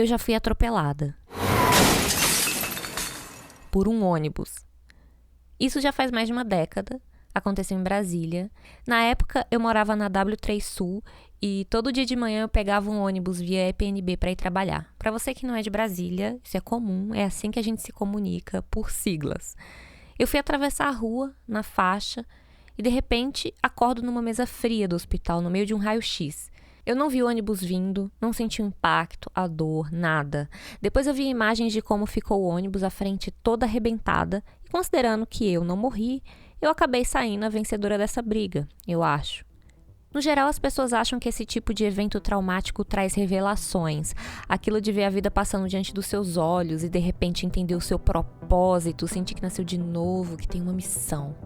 eu já fui atropelada por um ônibus. Isso já faz mais de uma década, aconteceu em Brasília. Na época, eu morava na W3 Sul e todo dia de manhã eu pegava um ônibus via EPNB para ir trabalhar. Para você que não é de Brasília, isso é comum, é assim que a gente se comunica, por siglas. Eu fui atravessar a rua, na faixa, e de repente acordo numa mesa fria do hospital, no meio de um raio-x. Eu não vi o ônibus vindo, não senti o impacto, a dor, nada. Depois eu vi imagens de como ficou o ônibus, a frente toda arrebentada, e considerando que eu não morri, eu acabei saindo a vencedora dessa briga, eu acho. No geral, as pessoas acham que esse tipo de evento traumático traz revelações, aquilo de ver a vida passando diante dos seus olhos e de repente entender o seu propósito, sentir que nasceu de novo, que tem uma missão.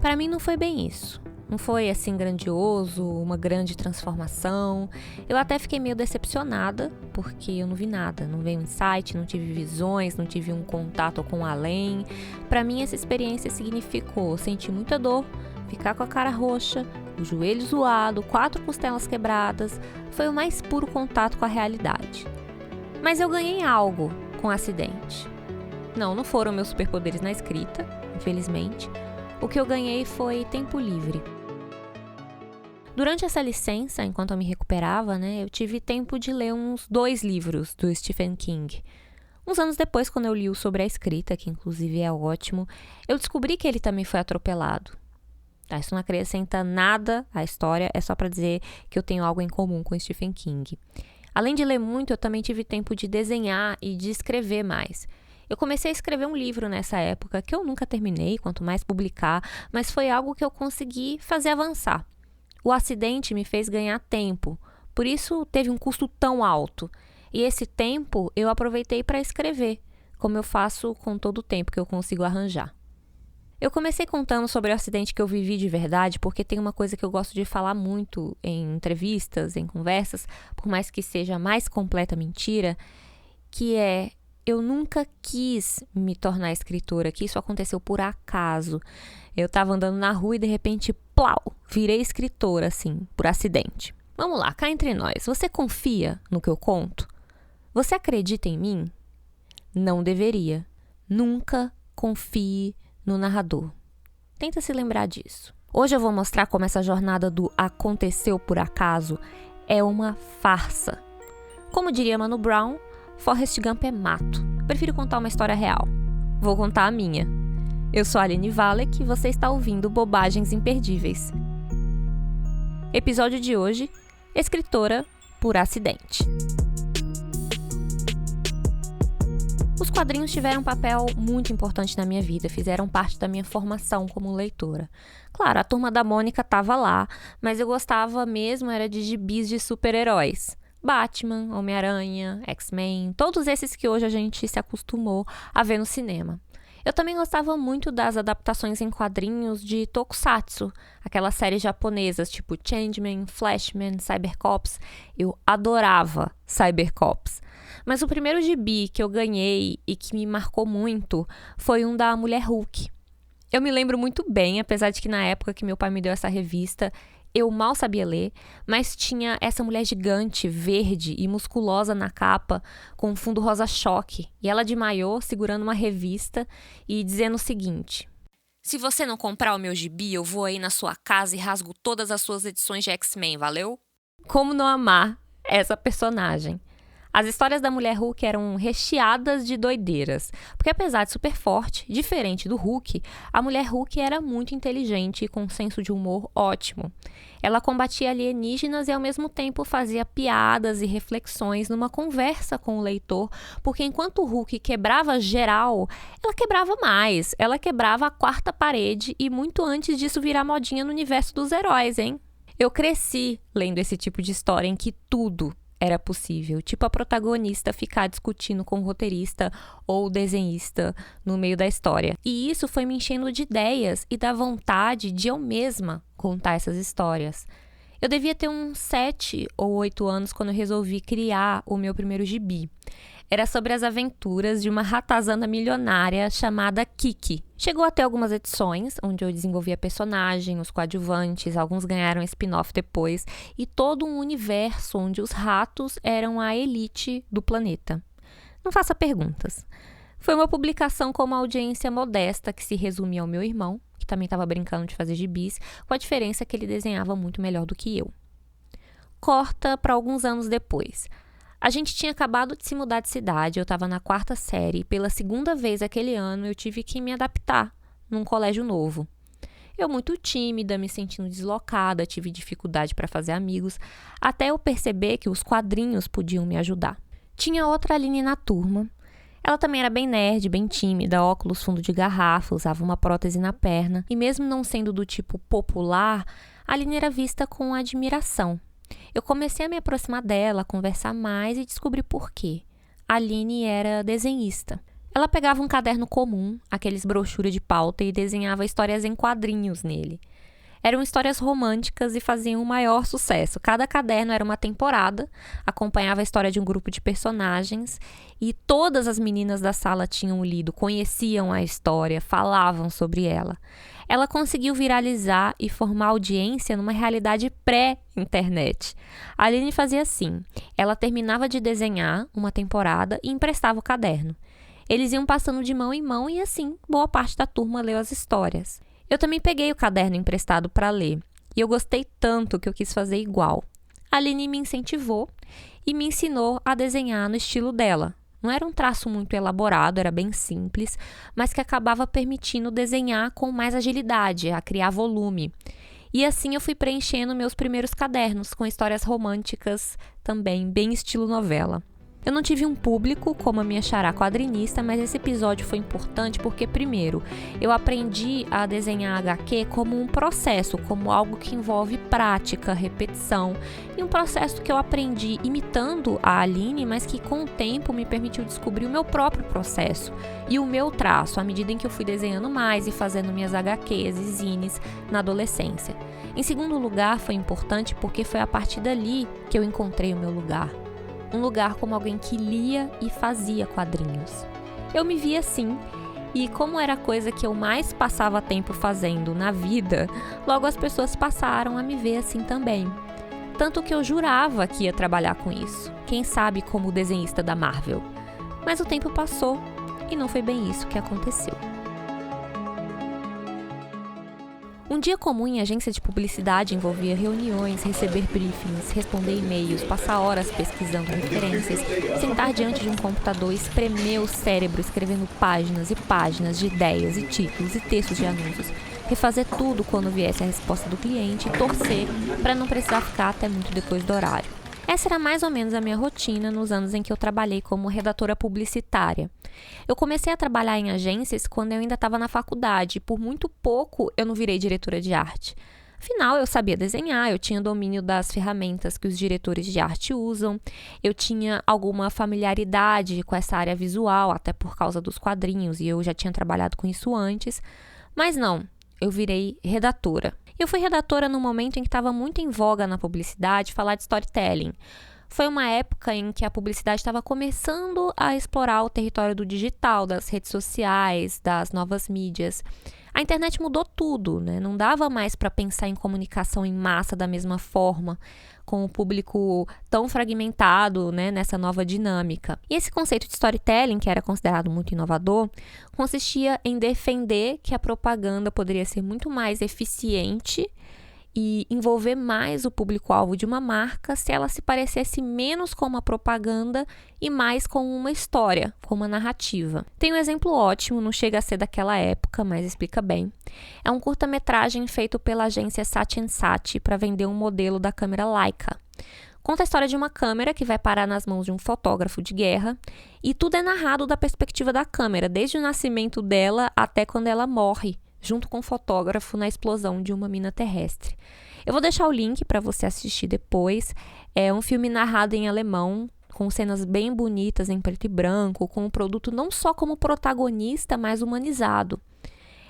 Para mim não foi bem isso. Não foi assim grandioso, uma grande transformação. Eu até fiquei meio decepcionada, porque eu não vi nada. Não veio um insight, não tive visões, não tive um contato com o além. Para mim, essa experiência significou sentir muita dor, ficar com a cara roxa, o joelho zoado, 4 costelas quebradas. Foi o mais puro contato com a realidade. Mas eu ganhei algo com o acidente. Não foram meus superpoderes na escrita, infelizmente. O que eu ganhei foi tempo livre. Durante essa licença, enquanto eu me recuperava, eu tive tempo de ler uns 2 livros do Stephen King. Uns anos depois, quando eu li o Sobre a Escrita, que inclusive é ótimo, eu descobri que ele também foi atropelado. Isso não acrescenta nada à história, é só para dizer que eu tenho algo em comum com Stephen King. Além de ler muito, eu também tive tempo de desenhar e de escrever mais. Eu comecei a escrever um livro nessa época, que eu nunca terminei, quanto mais publicar, mas foi algo que eu consegui fazer avançar. O acidente me fez ganhar tempo, por isso teve um custo tão alto. E esse tempo eu aproveitei para escrever, como eu faço com todo o tempo que eu consigo arranjar. Eu comecei contando sobre o acidente que eu vivi de verdade, porque tem uma coisa que eu gosto de falar muito em entrevistas, em conversas, por mais que seja a mais completa mentira, que é: eu nunca quis me tornar escritora, que isso aconteceu por acaso. Eu estava andando na rua e de repente, plau, virei escritora, assim, por acidente. Vamos lá, cá entre nós, você confia no que eu conto? Você acredita em mim? Não deveria. Nunca confie no narrador. Tenta se lembrar disso. Hoje eu vou mostrar como essa jornada do aconteceu por acaso é uma farsa. Como diria Mano Brown, Forrest Gump é mato. Prefiro contar uma história real. Vou contar a minha. Eu sou a Aline Valek e você está ouvindo Bobagens Imperdíveis. Episódio de hoje: escritora por acidente. Os quadrinhos tiveram um papel muito importante na minha vida, fizeram parte da minha formação como leitora. Claro, a Turma da Mônica estava lá, mas eu gostava mesmo era de gibis de super-heróis. Batman, Homem-Aranha, X-Men, todos esses que hoje a gente se acostumou a ver no cinema. Eu também gostava muito das adaptações em quadrinhos de Tokusatsu, aquelas séries japonesas tipo Changeman, Flashman, Cybercops. Eu adorava Cybercops. Mas o primeiro gibi que eu ganhei e que me marcou muito foi um da Mulher Hulk. Eu me lembro muito bem, apesar de que na época que meu pai me deu essa revista, eu mal sabia ler, mas tinha essa mulher gigante, verde e musculosa na capa, com um fundo rosa-choque, e ela de maiô segurando uma revista e dizendo o seguinte: se você não comprar o meu gibi, eu vou aí na sua casa e rasgo todas as suas edições de X-Men, valeu? Como não amar essa personagem? As histórias da Mulher Hulk eram recheadas de doideiras, porque apesar de super forte, diferente do Hulk, a Mulher Hulk era muito inteligente e com um senso de humor ótimo. Ela combatia alienígenas e ao mesmo tempo fazia piadas e reflexões numa conversa com o leitor, porque enquanto o Hulk quebrava geral, ela quebrava mais, ela quebrava a 4ª parede e muito antes disso virar modinha no universo dos heróis, hein? Eu cresci lendo esse tipo de história em que tudo era possível, tipo a protagonista ficar discutindo com o roteirista ou o desenhista no meio da história. E isso foi me enchendo de ideias e da vontade de eu mesma contar essas histórias. Eu devia ter uns 7 ou 8 anos quando eu resolvi criar o meu primeiro gibi. Era sobre as aventuras de uma ratazana milionária chamada Kiki. Chegou a ter algumas edições, onde eu desenvolvia personagem, os coadjuvantes, alguns ganharam spin-off depois, e todo um universo onde os ratos eram a elite do planeta. Não faça perguntas. Foi uma publicação com uma audiência modesta que se resumia ao meu irmão, que também estava brincando de fazer gibis, com a diferença que ele desenhava muito melhor do que eu. Corta para alguns anos depois. A gente tinha acabado de se mudar de cidade, eu estava na 4ª série e pela segunda vez aquele ano eu tive que me adaptar num colégio novo. Eu muito tímida, me sentindo deslocada, tive dificuldade para fazer amigos, até eu perceber que os quadrinhos podiam me ajudar. Tinha outra Aline na turma. Ela também era bem nerd, bem tímida, óculos fundo de garrafa, usava uma prótese na perna e mesmo não sendo do tipo popular, a Aline era vista com admiração. Eu comecei a me aproximar dela, a conversar mais e descobri por quê. A Aline era desenhista. Ela pegava um caderno comum, aqueles brochuras de pauta, e desenhava histórias em quadrinhos nele. Eram histórias românticas e faziam o maior sucesso. Cada caderno era uma temporada, acompanhava a história de um grupo de personagens e todas as meninas da sala tinham lido, conheciam a história, falavam sobre ela. Ela conseguiu viralizar e formar audiência numa realidade pré-internet. A Aline fazia assim, ela terminava de desenhar uma temporada e emprestava o caderno. Eles iam passando de mão em mão e assim, boa parte da turma leu as histórias. Eu também peguei o caderno emprestado para ler e eu gostei tanto que eu quis fazer igual. A Aline me incentivou e me ensinou a desenhar no estilo dela. Não era um traço muito elaborado, era bem simples, mas que acabava permitindo desenhar com mais agilidade, a criar volume. E assim eu fui preenchendo meus primeiros cadernos com histórias românticas também, bem estilo novela. Eu não tive um público como a minha xará quadrinista, mas esse episódio foi importante porque, primeiro, eu aprendi a desenhar HQ como um processo, como algo que envolve prática, repetição, e um processo que eu aprendi imitando a Aline, mas que com o tempo me permitiu descobrir o meu próprio processo e o meu traço, à medida em que eu fui desenhando mais e fazendo minhas HQs e zines na adolescência. Em segundo lugar, foi importante porque foi a partir dali que eu encontrei o meu lugar. Um lugar como alguém que lia e fazia quadrinhos. Eu me via assim, e como era a coisa que eu mais passava tempo fazendo na vida, logo as pessoas passaram a me ver assim também. Tanto que eu jurava que ia trabalhar com isso, quem sabe como desenhista da Marvel. Mas o tempo passou e não foi bem isso que aconteceu. Um dia comum em agência de publicidade envolvia reuniões, receber briefings, responder e-mails, passar horas pesquisando referências, sentar diante de um computador e espremer o cérebro escrevendo páginas e páginas de ideias e títulos e textos de anúncios, refazer tudo quando viesse a resposta do cliente e torcer para não precisar ficar até muito depois do horário. Essa era mais ou menos a minha rotina nos anos em que eu trabalhei como redatora publicitária. Eu comecei a trabalhar em agências quando eu ainda estava na faculdade e por muito pouco eu não virei diretora de arte. Afinal, eu sabia desenhar, eu tinha domínio das ferramentas que os diretores de arte usam, eu tinha alguma familiaridade com essa área visual, até por causa dos quadrinhos, e eu já tinha trabalhado com isso antes. Mas não, eu virei redatora. Eu fui redatora no momento em que estava muito em voga na publicidade falar de storytelling. Foi uma época em que a publicidade estava começando a explorar o território do digital, das redes sociais, das novas mídias. A internet mudou tudo, né? Não dava mais para pensar em comunicação em massa da mesma forma, com o público tão fragmentado, né, nessa nova dinâmica. E esse conceito de storytelling, que era considerado muito inovador, consistia em defender que a propaganda poderia ser muito mais eficiente e envolver mais o público-alvo de uma marca se ela se parecesse menos com uma propaganda e mais com uma história, com uma narrativa. Tem um exemplo ótimo, não chega a ser daquela época, mas explica bem. É um curta-metragem feito pela agência Saatchi & Saatchi para vender um modelo da câmera Leica. Conta a história de uma câmera que vai parar nas mãos de um fotógrafo de guerra e tudo é narrado da perspectiva da câmera, desde o nascimento dela até quando ela morre, junto com o fotógrafo na explosão de uma mina terrestre. Eu vou deixar o link para você assistir depois. É um filme narrado em alemão, com cenas bem bonitas em preto e branco, com o produto não só como protagonista, mas humanizado.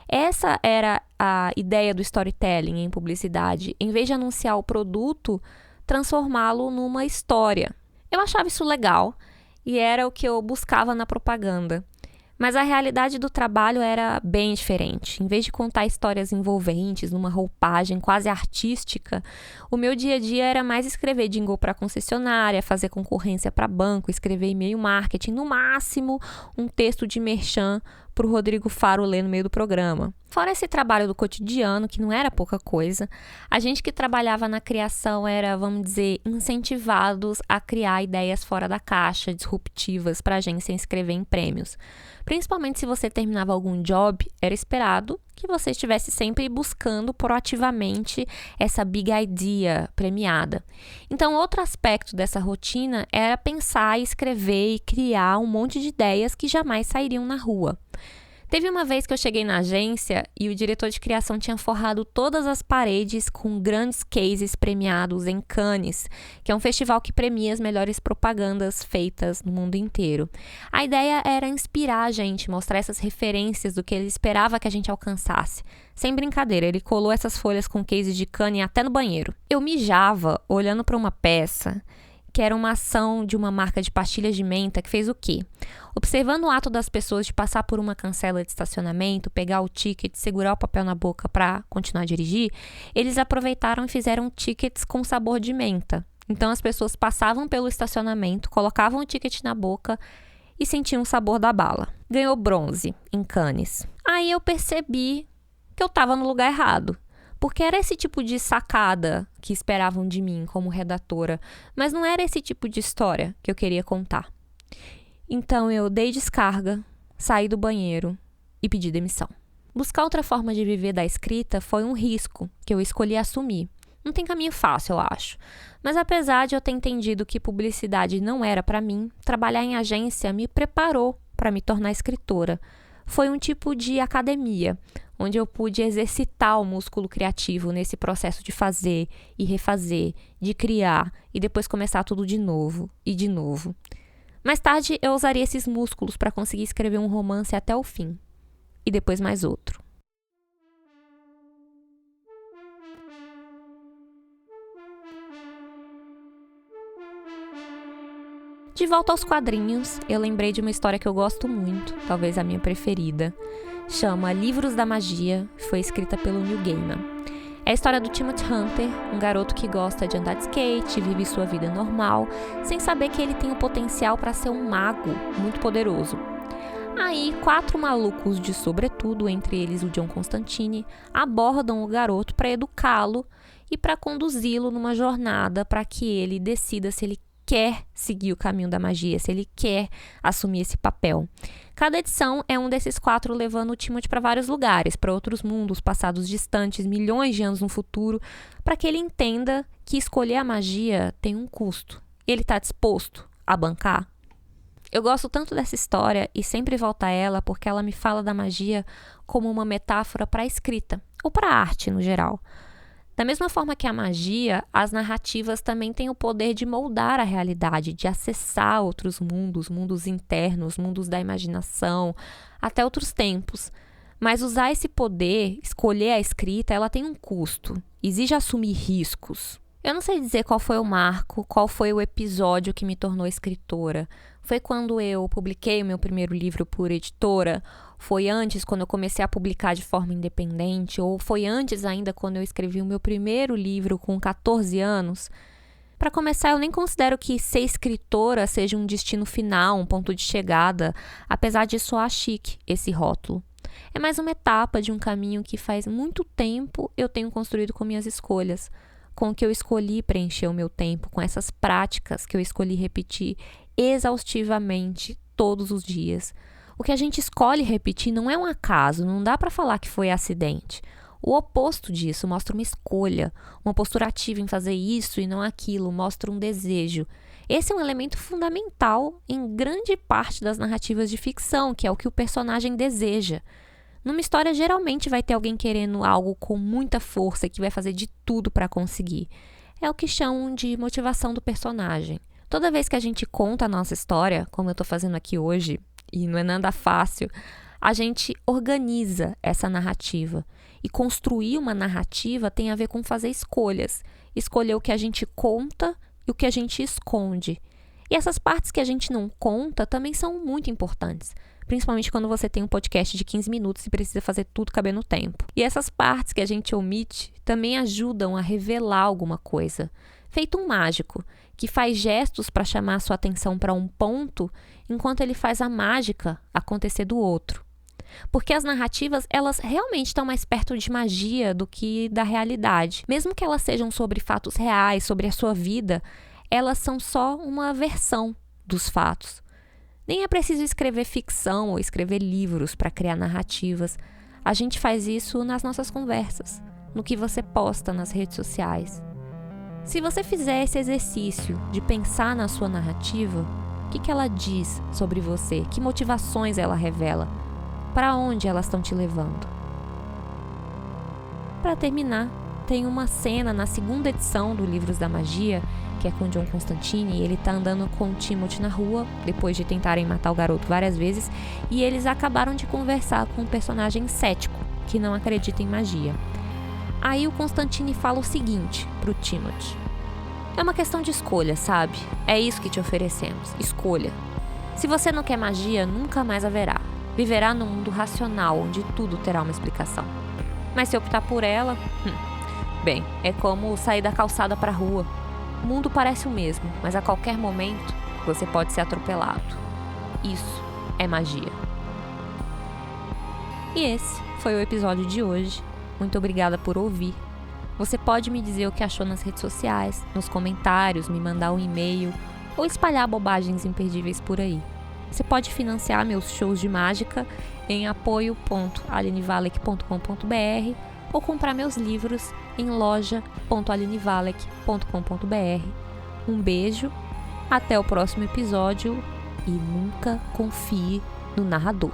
Essa era a ideia do storytelling em publicidade. Em vez de anunciar o produto, transformá-lo numa história. Eu achava isso legal e era o que eu buscava na propaganda. Mas a realidade do trabalho era bem diferente. Em vez de contar histórias envolventes, numa roupagem quase artística, o meu dia a dia era mais escrever jingle para concessionária, fazer concorrência para banco, escrever e-mail marketing, no máximo um texto de merchan para o Rodrigo Faro ler no meio do programa. Fora esse trabalho do cotidiano, que não era pouca coisa, a gente que trabalhava na criação era, vamos dizer, incentivados a criar ideias fora da caixa, disruptivas para a agência inscrever em prêmios. Principalmente se você terminava algum job, era esperado que você estivesse sempre buscando proativamente essa big idea premiada. Então, outro aspecto dessa rotina era pensar, escrever e criar um monte de ideias que jamais sairiam na rua. Teve uma vez que eu cheguei na agência e o diretor de criação tinha forrado todas as paredes com grandes cases premiados em Cannes, que é um festival que premia as melhores propagandas feitas no mundo inteiro. A ideia era inspirar a gente, mostrar essas referências do que ele esperava que a gente alcançasse. Sem brincadeira, ele colou essas folhas com cases de Cannes até no banheiro. Eu mijava olhando para uma peça que era uma ação de uma marca de pastilhas de menta que fez o quê? Observando o ato das pessoas de passar por uma cancela de estacionamento, pegar o ticket, segurar o papel na boca para continuar a dirigir, eles aproveitaram e fizeram tickets com sabor de menta. Então as pessoas passavam pelo estacionamento, colocavam o ticket na boca e sentiam o sabor da bala. Ganhou bronze em Cannes. Aí eu percebi que eu estava no lugar errado. Porque era esse tipo de sacada que esperavam de mim como redatora, mas não era esse tipo de história que eu queria contar. Então eu dei descarga, saí do banheiro e pedi demissão. Buscar outra forma de viver da escrita foi um risco que eu escolhi assumir. Não tem caminho fácil, eu acho. Mas apesar de eu ter entendido que publicidade não era para mim, trabalhar em agência me preparou para me tornar escritora. Foi um tipo de academia, onde eu pude exercitar o músculo criativo nesse processo de fazer e refazer, de criar e depois começar tudo de novo e de novo. Mais tarde, eu usaria esses músculos para conseguir escrever um romance até o fim, e depois mais outro. De volta aos quadrinhos, eu lembrei de uma história que eu gosto muito, talvez a minha preferida. Chama Livros da Magia, foi escrita pelo Neil Gaiman. É a história do Timothy Hunter, um garoto que gosta de andar de skate, vive sua vida normal, sem saber que ele tem o potencial para ser um mago muito poderoso. Aí, 4 malucos de sobretudo, entre eles o John Constantine, abordam o garoto para educá-lo e para conduzi-lo numa jornada para que ele decida se ele quer seguir o caminho da magia, se ele quer assumir esse papel. Cada edição é um desses 4 levando o Timothy para vários lugares, para outros mundos, passados distantes, milhões de anos no futuro, para que ele entenda que escolher a magia tem um custo. Ele está disposto a bancar? Eu gosto tanto dessa história e sempre volto a ela porque ela me fala da magia como uma metáfora para a escrita, ou para a arte no geral. Da mesma forma que a magia, as narrativas também têm o poder de moldar a realidade, de acessar outros mundos, mundos internos, mundos da imaginação, até outros tempos. Mas usar esse poder, escolher a escrita, ela tem um custo, exige assumir riscos. Eu não sei dizer qual foi o marco, qual foi o episódio que me tornou escritora. Foi quando eu publiquei o meu primeiro livro por editora? Foi antes, quando eu comecei a publicar de forma independente? Ou foi antes ainda, quando eu escrevi o meu primeiro livro com 14 anos? Para começar, eu nem considero que ser escritora seja um destino final, um ponto de chegada, apesar de soar chique esse rótulo. É mais uma etapa de um caminho que faz muito tempo eu tenho construído com minhas escolhas, com o que eu escolhi preencher o meu tempo, com essas práticas que eu escolhi repetir exaustivamente todos os dias. O que a gente escolhe repetir não é um acaso, não dá para falar que foi acidente. O oposto disso mostra uma escolha, uma postura ativa em fazer isso e não aquilo, mostra um desejo. Esse é um elemento fundamental em grande parte das narrativas de ficção, que é o que o personagem deseja. Numa história, geralmente vai ter alguém querendo algo com muita força que vai fazer de tudo para conseguir. É o que chamam de motivação do personagem. Toda vez que a gente conta a nossa história, como eu estou fazendo aqui hoje, e não é nada fácil, a gente organiza essa narrativa. E construir uma narrativa tem a ver com fazer escolhas. Escolher o que a gente conta e o que a gente esconde. E essas partes que a gente não conta também são muito importantes, principalmente quando você tem um podcast de 15 minutos e precisa fazer tudo caber no tempo. E essas partes que a gente omite também ajudam a revelar alguma coisa, feito um mágico, que faz gestos para chamar a sua atenção para um ponto, enquanto ele faz a mágica acontecer do outro. Porque as narrativas, elas realmente estão mais perto de magia do que da realidade. Mesmo que elas sejam sobre fatos reais, sobre a sua vida, elas são só uma versão dos fatos. Nem é preciso escrever ficção ou escrever livros para criar narrativas. A gente faz isso nas nossas conversas, no que você posta nas redes sociais. Se você fizer esse exercício de pensar na sua narrativa, o que ela diz sobre você? Que motivações ela revela? Para onde elas estão te levando? Para terminar, tem uma cena na segunda edição do Livros da Magia, que é com John Constantine, e ele tá andando com o Timothy na rua, depois de tentarem matar o garoto várias vezes, e eles acabaram de conversar com um personagem cético, que não acredita em magia. Aí o Constantine fala o seguinte pro Timothy: é uma questão de escolha, sabe? É isso que te oferecemos, escolha. Se você não quer magia, nunca mais haverá. Viverá num mundo racional, onde tudo terá uma explicação. Mas se optar por ela, bem, é como sair da calçada para a rua. O mundo parece o mesmo, mas a qualquer momento você pode ser atropelado. Isso é magia. E esse foi o episódio de hoje. Muito obrigada por ouvir. Você pode me dizer o que achou nas redes sociais, nos comentários, me mandar um e-mail ou espalhar bobagens imperdíveis por aí. Você pode financiar meus shows de mágica em apoio.alinevalek.com.br ou comprar meus livros em loja.alinevalek.com.br. Um beijo, até o próximo episódio e nunca confie no narrador.